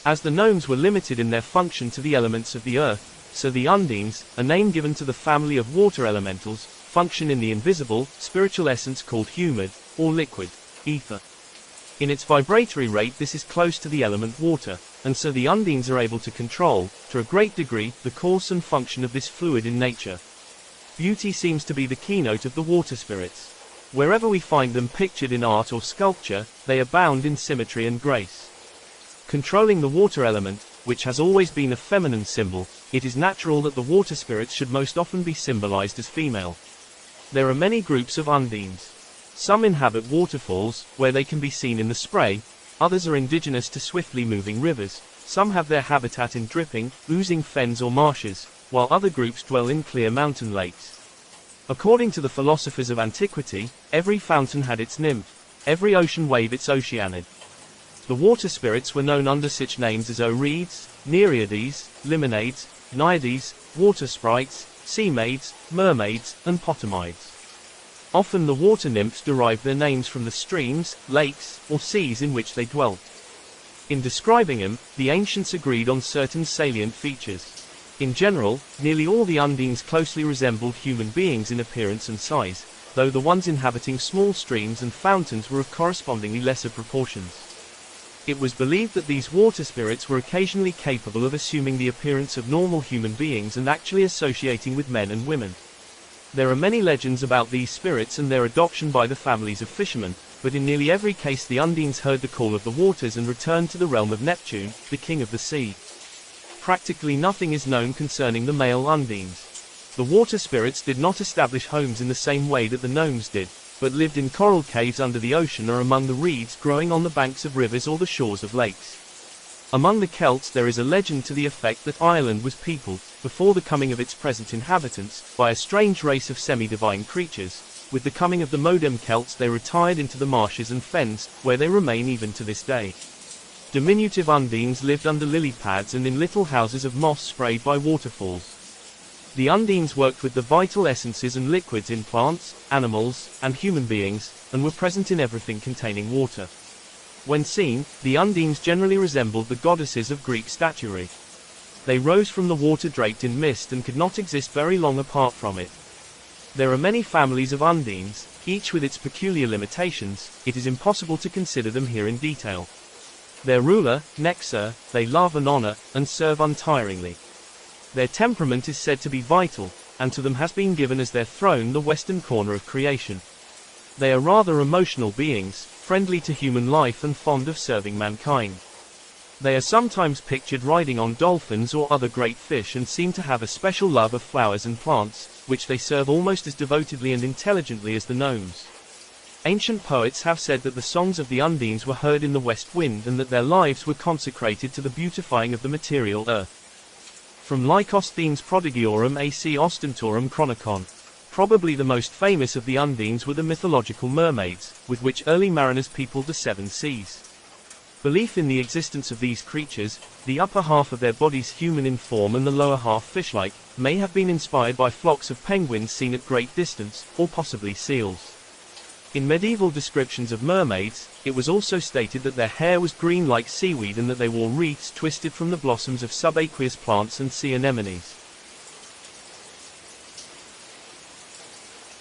As the gnomes were limited in their function to the elements of the earth, so the Undines, a name given to the family of water elementals, function in the invisible, spiritual essence called humid, or liquid, ether. In its vibratory rate this is close to the element water, and so the Undines are able to control, to a great degree, the course and function of this fluid in nature. Beauty seems to be the keynote of the water spirits. Wherever we find them pictured in art or sculpture, they abound in symmetry and grace. Controlling the water element, which has always been a feminine symbol, it is natural that the water spirits should most often be symbolized as female. There are many groups of Undines. Some inhabit waterfalls, where they can be seen in the spray, others are indigenous to swiftly moving rivers, some have their habitat in dripping, oozing fens or marshes, while other groups dwell in clear mountain lakes. According to the philosophers of antiquity, every fountain had its nymph, every ocean wave its oceanid. The water spirits were known under such names as Oreads, Nereides, Limonades, Naiades, water sprites, sea maids, mermaids, and Potomides. Often the water nymphs derived their names from the streams, lakes, or seas in which they dwelt. In describing them, the ancients agreed on certain salient features. In general, nearly all the Undines closely resembled human beings in appearance and size, though the ones inhabiting small streams and fountains were of correspondingly lesser proportions. It was believed that these water spirits were occasionally capable of assuming the appearance of normal human beings and actually associating with men and women. There are many legends about these spirits and their adoption by the families of fishermen, but in nearly every case the Undines heard the call of the waters and returned to the realm of Neptune, the king of the sea. Practically nothing is known concerning the male Undines. The water spirits did not establish homes in the same way that the gnomes did, but lived in coral caves under the ocean or among the reeds growing on the banks of rivers or the shores of lakes. Among the Celts there is a legend to the effect that Ireland was peopled, before the coming of its present inhabitants, by a strange race of semi-divine creatures. With the coming of the Modem Celts they retired into the marshes and fens, where they remain even to this day. Diminutive Undines lived under lily pads and in little houses of moss sprayed by waterfalls. The Undines worked with the vital essences and liquids in plants, animals, and human beings, and were present in everything containing water. When seen, the Undines generally resembled the goddesses of Greek statuary. They rose from the water draped in mist and could not exist very long apart from it. There are many families of Undines, each with its peculiar limitations. It is impossible to consider them here in detail. Their ruler, Nexer, they love and honor, and serve untiringly. Their temperament is said to be vital, and to them has been given as their throne the western corner of creation. They are rather emotional beings, friendly to human life and fond of serving mankind. They are sometimes pictured riding on dolphins or other great fish and seem to have a special love of flowers and plants, which they serve almost as devotedly and intelligently as the gnomes. Ancient poets have said that the songs of the Undines were heard in the west wind and that their lives were consecrated to the beautifying of the material earth. From Lycosthenes Prodigiorum ac Ostentorum Chronicon. Probably the most famous of the Undines were the mythological mermaids, with which early mariners peopled the seven seas. Belief in the existence of these creatures, the upper half of their bodies human in form and the lower half fish-like, may have been inspired by flocks of penguins seen at great distance, or possibly seals. In medieval descriptions of mermaids, it was also stated that their hair was green like seaweed and that they wore wreaths twisted from the blossoms of subaqueous plants and sea anemones.